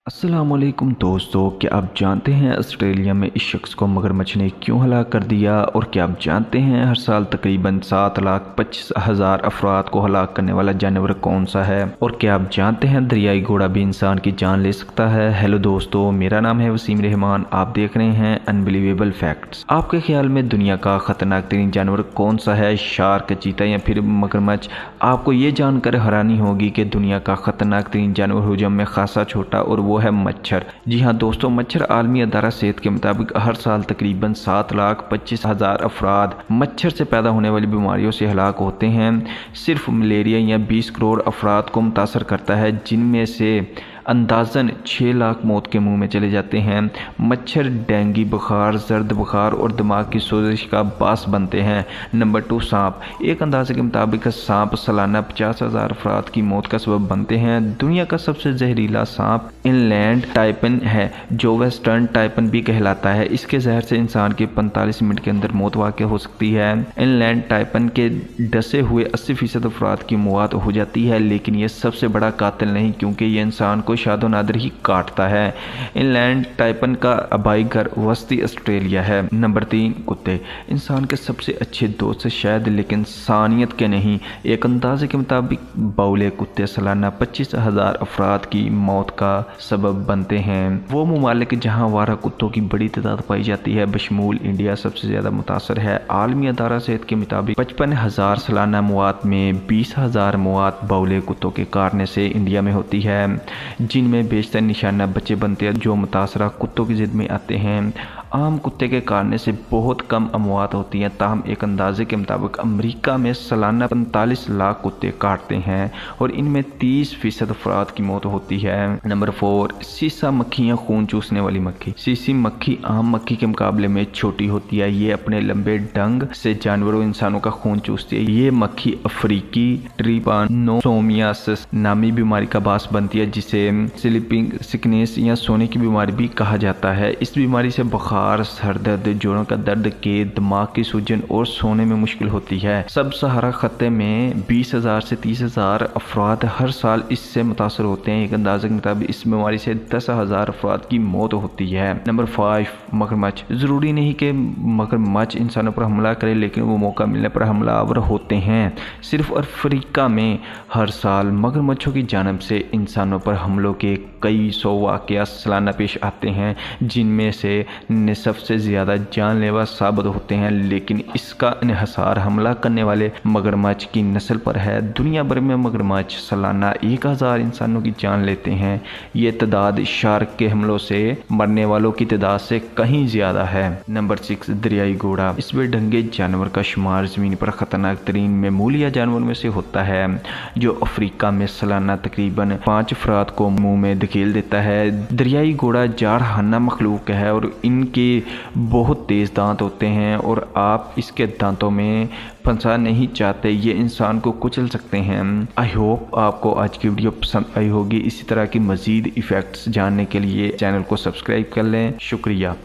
अस्सलामुअलैकुम दोस्तों, क्या आप जानते हैं ऑस्ट्रेलिया में इस शख्स को मगरमच्छ ने क्यों हलाक कर दिया? और क्या आप जानते हैं हर साल तकरीबन 7,25,000 अफराद को हलाक करने वाला जानवर कौन सा है? और क्या आप जानते हैं दरियाई घोड़ा भी इंसान की जान ले सकता है? हेलो दोस्तों, मेरा नाम है वसीम रहमान। आप देख रहे हैं अनबिलीवेबल फैक्ट्स। आपके ख्याल में दुनिया का खतरनाक तरीन जानवर कौन सा है? शार्क, चीता या फिर मगरमच्छ? आपको ये जानकर हैरानी होगी कि दुनिया का खतरनाक तरीन जानवर हुजम में खासा छोटा, और वो है मच्छर। जी हाँ दोस्तों, मच्छर आलमी अदारा सेहत के मुताबिक हर साल तकरीबन 7,25,000 अफराद मच्छर से पैदा होने वाली बीमारियों से हलाक होते हैं। सिर्फ मलेरिया या 20 करोड़ अफराद को मुतासर करता है, जिनमें से अंदाजन 6 लाख मौत के मुंह में चले जाते हैं। मच्छर डेंगू बुखार, जर्द बुखार और दिमाग की सोजिश का बास बनते हैं। नंबर 2, सांप। एक अंदाजे के मुताबिक सांप सालाना 50,000 अफराद की मौत का सबब बनते हैं। दुनिया का सबसे जहरीला सांप इनलैंड टाइपन है, जो वेस्टर्न टाइपन भी कहलाता है। इसके जहर से इंसान की 45 मिनट के अंदर मौत वाक़ हो सकती है। इनलैंड टाइपन के डसे हुए 80% अफराद की मौत हो जाती है, लेकिन ये सबसे बड़ा कातिल नहीं, क्योंकि ये इंसान को शादो नादर ही काटता है। इनलैंड टाइपन का आबाई घर वस्ती ऑस्ट्रेलिया है। नंबर 3, कुत्ते। इंसान के सबसे अच्छे दोस्त शायद, लेकिन सानियत के नहीं। एक अंदाजे के मुताबिक बौले कुत्ते सालाना 25,000 अफराद की मौत का सबब बनते हैं। वो ममालिक जहाँ वारा कुत्तों की बड़ी तादाद पाई जाती है, बशमूल इंडिया, सबसे ज्यादा मुतासर है। आलमी अदारा सेहत के मुताबिक 55,000 सालाना मौत में 20,000 मौत बौले कुत्तों के काटने से इंडिया में होती है, जिनमें बेशतर निशाना बच्चे बनते हैं जो मुतासरा कुत्तों की जिद में आते हैं। आम कुत्ते के काटने से बहुत कम अमवात होती हैं, ताहम एक अंदाजे के मुताबिक अमेरिका में सालाना 45 लाख कुत्ते काटते हैं और इनमें 30% अफराद की मौत होती है। नंबर 4, सीसा मक्खी या खून चूसने वाली मक्खी। सीसी मक्खी आम मक्खी के मुकाबले में छोटी होती है। ये अपने लंबे डंग से जानवरों इंसानों का खून चूसती है। ये मक्खी अफ्रीकी ट्रिपानोसोमियासिस नामी बीमारी का बास बनती है, जिसे स्लीपिंग सिकनेस या सोने की बीमारी भी कहा जाता है। इस बीमारी से बुखार, सर दर्द, जोड़ों का दर्द के दिमाग की सूजन और सोने में मुश्किल होती है। सब सहारा खत्ते में 20,000 से 30,000 अफराद हर साल इससे मुतासर होते हैं। एक अंदाजे के मुताबिक इस बीमारी से 10,000 अफराद की मौत होती है। नंबर 5, मगरमच्छ। जरूरी नहीं कि मगरमच्छ इंसानों पर हमला करे, लेकिन वो मौका मिलने पर हमलावर होते हैं। सिर्फ अफ्रीका में हर साल मगरमच्छों की जानिब से इंसानों पर हमलों के कई 100 वाक़या सालाना पेश आते हैं, जिनमें से सबसे ज्यादा जानलेवा साबित होते हैं, लेकिन इसका इन्हिसार हमला करने वाले मगरमच्छ की नस्ल पर है। दुनिया भर में मगरमच्छ सालाना 1,000 इंसानों की जान लेते हैं। ये तादाद शार्क के हमलों से मरने वालों की तादाद से कहीं ज्यादा है। नंबर 6, दरियाई घोड़ा। इस बेढंगे जानवर का शुमार जमीन पर खतरनाक तरीन मैमूलिया जानवर में से होता है, जो अफ्रीका में सालाना तकरीबन 5 अफराद को मुंह में धकेल देता है। दरियाई घोड़ा जारहाना मखलूक है और इनके बहुत तेज दांत होते हैं, और आप इसके दांतों में फंसा नहीं चाहते, ये इंसान को कुचल सकते हैं। आई होप आपको आज की वीडियो पसंद आई होगी। इसी तरह की मजीद इफेक्ट्स जानने के लिए चैनल को सब्सक्राइब कर लें। शुक्रिया।